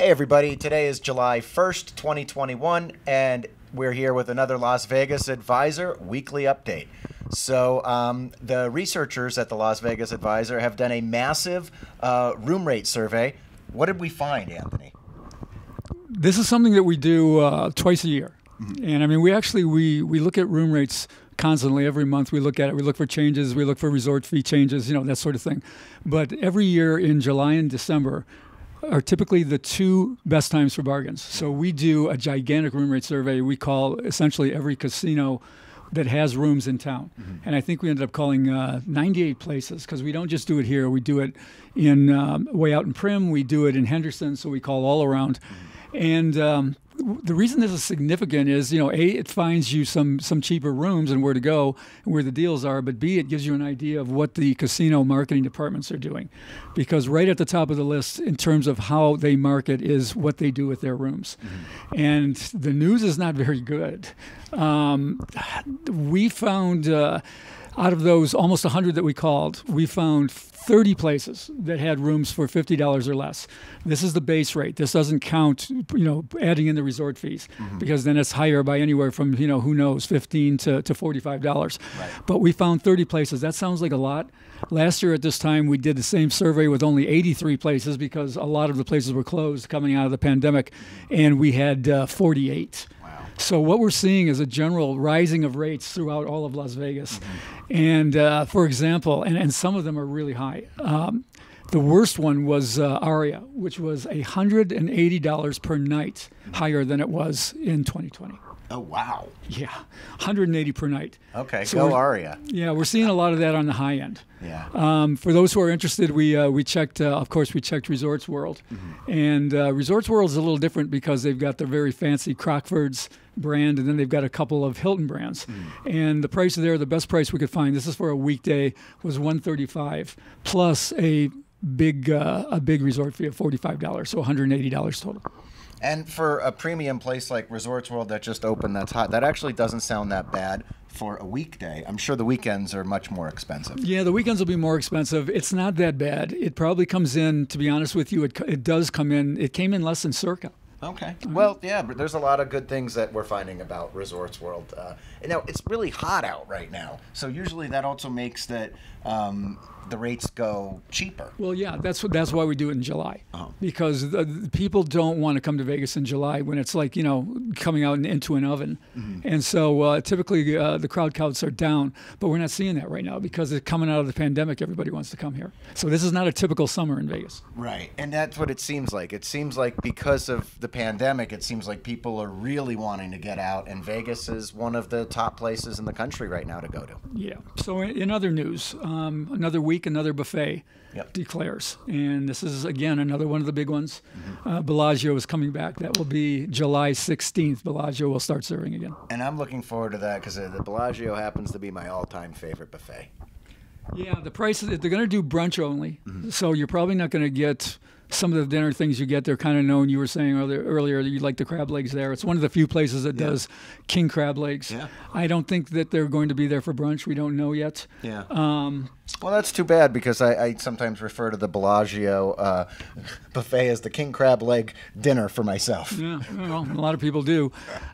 Hey everybody, today is July 1st, 2021, and we're here with another Las Vegas Advisor weekly update. So the researchers at the Las Vegas Advisor have done a massive room rate survey. What did we find, Anthony? This is something that we do twice a year. And I mean, we look at room rates constantly. Every month we look at it. We look for changes. We look for resort fee changes, that sort of thing. But every year in July and December are typically the two best times for bargains. So we do a gigantic room rate survey. We call essentially every casino that has rooms in town. And I think we ended up calling 98 places, because we don't just do it here. We do it in way out in Prim. We do it in Henderson, so we call all around. And the reason this is significant is, A, it finds you some cheaper rooms and where to go and where the deals are, but B, it gives you an idea of what the casino marketing departments are doing. Because right at the top of the list in terms of how they market is what they do with their rooms. And the news is not very good. We found, out of those almost 100 that we called, we found 30 places that had rooms for $50 or less. This is the base rate. This doesn't count, adding in the resort fees, because then it's higher by anywhere from, who knows, $15 to $45. Right. But we found 30 places. That sounds like a lot. Last year at this time, we did the same survey with only 83 places because a lot of the places were closed coming out of the pandemic, and we had 48. So what we're seeing is a general rising of rates throughout all of Las Vegas. And for example, and some of them are really high. The worst one was Aria, which was $180 per night higher than it was in 2020. Oh, wow. Yeah, 180 per night. Okay, So go Aria. Yeah, we're seeing a lot of that on the high end. Yeah. For those who are interested, we checked, of course, we checked Resorts World. And Resorts World is a little different because they've got their very fancy Crockford's brand, and then they've got a couple of Hilton brands. And the price there, the best price we could find, this is for a weekday, was $135 plus a big resort fee of $45, so $180 total. And for a premium place like Resorts World that just opened that's hot, that actually doesn't sound that bad for a weekday. I'm sure the weekends are much more expensive. Yeah, the weekends will be more expensive. It's not that bad. It probably comes in, to be honest with you, it does come in. It came in less than Circa. Okay. Well, yeah, but there's a lot of good things that we're finding about Resorts World. It's really hot out right now, so usually that also makes that the rates go cheaper. Well, yeah, that's why we do it in July, because the people don't want to come to Vegas in July when it's like coming out into an oven, and so typically the crowd counts are down. But we're not seeing that right now because it's coming out of the pandemic. Everybody wants to come here, so this is not a typical summer in Vegas. Right, and that's what it seems like. It seems like because of the pandemic, it seems like people are really wanting to get out, and Vegas is one of the top places in the country right now to go to. Yeah. So in other news, another week, another buffet declares, and this is again another one of the big ones. Bellagio is coming back. That will be July 16th. Bellagio will start serving again, and I'm looking forward to that because the Bellagio happens to be my all-time favorite buffet. Yeah, the prices, they're going to do brunch only, so you're probably not going to get some of the dinner things you get. They're kind of known. You were saying earlier that you like the crab legs there. It's one of the few places that does king crab legs. Yeah. I don't think that they're going to be there for brunch. We don't know yet. Yeah. Well, that's too bad because I sometimes refer to the Bellagio buffet as the king crab leg dinner for myself. Yeah, well, a lot of people do.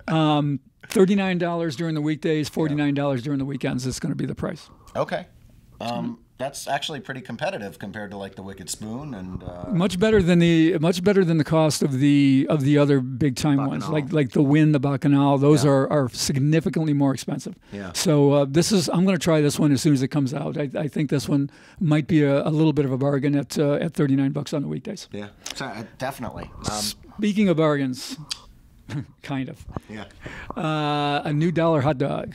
$39 during the weekdays, $49 during the weekends is going to be the price. Okay. That's actually pretty competitive compared to like the Wicked Spoon and much better than the cost of the other big time ones like the Wynn, the Bacchanal. Those are significantly more expensive. Yeah. So I'm going to try this one as soon as it comes out. I think this one might be a little bit of a bargain at $39 on the weekdays. Yeah, definitely. Speaking of bargains, kind of. Yeah. A new $1 hot dog,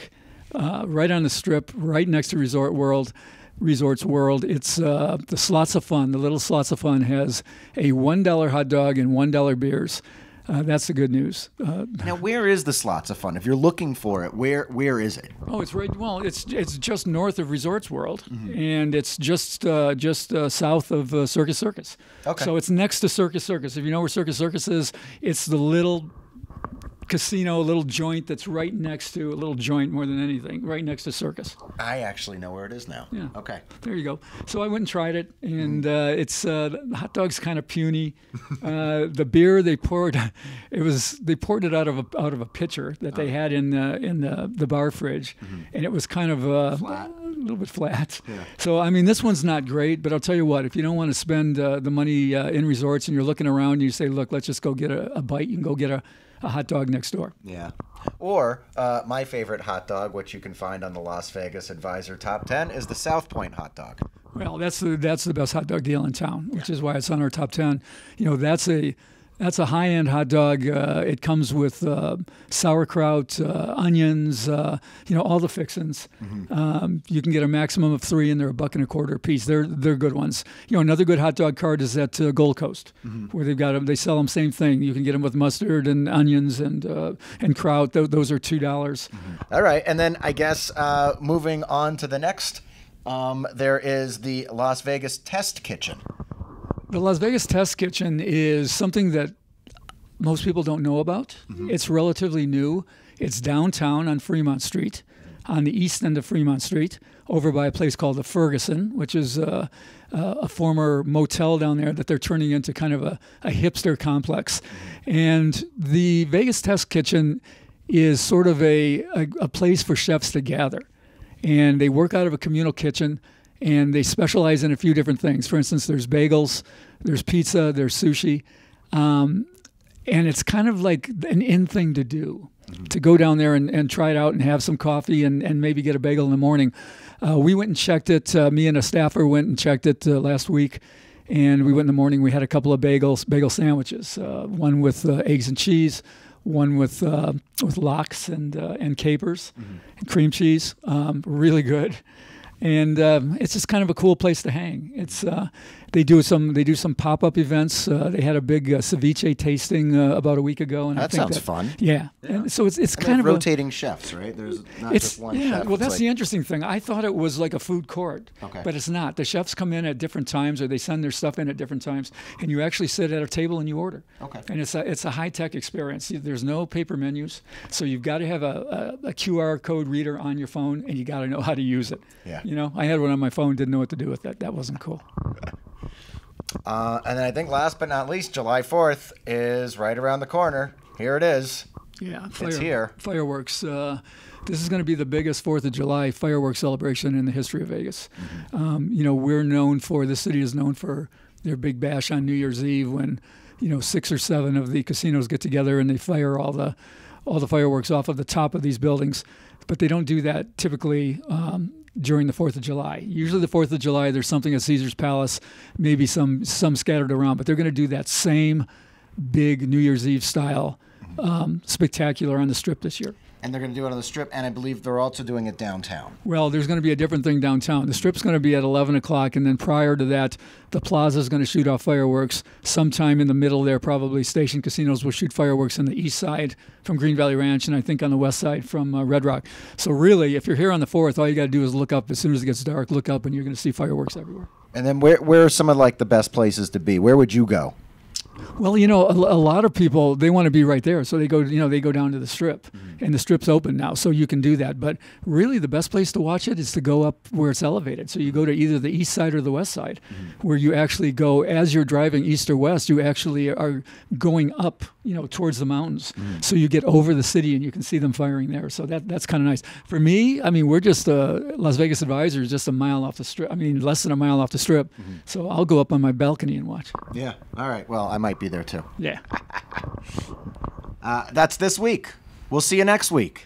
right on the Strip, right next to Resorts World. It's the Slots of Fun. The Little Slots of Fun has a $1 hot dog and $1 beers. That's the good news. Now, where is the Slots of Fun? If you're looking for it, where is it? Oh, it's right. Well, it's just north of Resorts World, and it's just south of Circus Circus. Okay. So it's next to Circus Circus. If you know where Circus Circus is, it's the little casino, a little joint that's right next to, a little joint more than anything, right next to Circus. I actually know where it is now. Yeah. Okay. There you go. So I went and tried it, and it's the hot dog's kind of puny. The beer they poured it out of a pitcher that they had in the bar fridge, and it was kind of Flat. a little bit flat. Yeah. So I mean, this one's not great, but I'll tell you what: if you don't want to spend the money in resorts and you're looking around, and you say, "Look, let's just go get a bite," you can go get a hot dog next door. Yeah. Or my favorite hot dog, which you can find on the Las Vegas Advisor Top 10, is the South Point hot dog. Well, that's the best hot dog deal in town, which is why it's on our top 10. You know, that's a high-end hot dog. It comes with sauerkraut, onions, all the fixins. You can get a maximum of 3, and they're $1.25 a piece. They're good ones. You know, another good hot dog cart is at Gold Coast, where they sell them same thing. You can get them with mustard and onions and kraut. Those are $2. All right, and then I guess moving on to the next, there is the Las Vegas Test Kitchen. The Las Vegas Test Kitchen is something that most people don't know about. It's relatively new. It's downtown on Fremont Street, on the east end of Fremont Street, over by a place called the Ferguson, which is a former motel down there that they're turning into kind of a hipster complex. And the Vegas Test Kitchen is sort of a place for chefs to gather. And they work out of a communal kitchen, and they specialize in a few different things. For instance, there's bagels, there's pizza, there's sushi. And it's kind of like an in thing to do, to go down there and try it out and have some coffee and maybe get a bagel in the morning. We went and checked it. Me and a staffer went and checked it last week. And we went in the morning. We had a couple of bagel sandwiches, one with eggs and cheese, one with lox and capers and cream cheese. Really good. And it's just kind of a cool place to hang. It's they do some pop-up events. They had a big ceviche tasting about a week ago, and That sounds fun. Yeah. And so it's And kind of rotating chefs, right? There's not just one chef. Well, It's that's like- the interesting thing. I thought it was like a food court, Okay. but it's not. The chefs come in at different times, or they send their stuff in at different times, and you actually sit at a table and you order. Okay. And it's a high-tech experience. There's no paper menus, so you've got to have a QR code reader on your phone, and you got to know how to use it. Yeah. You know, I had one on my phone, didn't know what to do with it. That wasn't cool. And then I think last but not least, July 4th is right around the corner. Here it is. Yeah, here. Fireworks. This is going to be the biggest 4th of July fireworks celebration in the history of Vegas. We're known for, the city is known for their big bash on New Year's Eve when, 6 or 7 of the casinos get together and they fire all the fireworks off of the top of these buildings. But they don't do that typically during the 4th of July. Usually the 4th of July, there's something at Caesar's Palace, maybe some scattered around, but they're going to do that same big New Year's Eve style spectacular on the Strip this year. And they're going to do it on the Strip, and I believe they're also doing it downtown. Well, there's going to be a different thing downtown. The Strip's going to be at 11 o'clock, and then prior to that, the Plaza's going to shoot off fireworks. Sometime in the middle there, probably Station Casinos will shoot fireworks on the east side from Green Valley Ranch, and I think on the west side from Red Rock. So really, if you're here on the 4th, all you got to do is look up. As soon as it gets dark, look up, and you're going to see fireworks everywhere. And then where are some of like the best places to be? Where would you go? Well, a lot of people, they want to be right there. So they go down to the Strip, and the Strip's open now, so you can do that. But really the best place to watch it is to go up where it's elevated. So you go to either the east side or the west side, where you actually go, as you're driving east or west, you actually are going up, towards the mountains. So you get over the city and you can see them firing there. So that's kind of nice. For me, we're just, Las Vegas Advisor is just a mile off the Strip. Less than a mile off the Strip. So I'll go up on my balcony and watch. Yeah. All right. Well, I might be there too. Yeah. That's this week. We'll see you next week.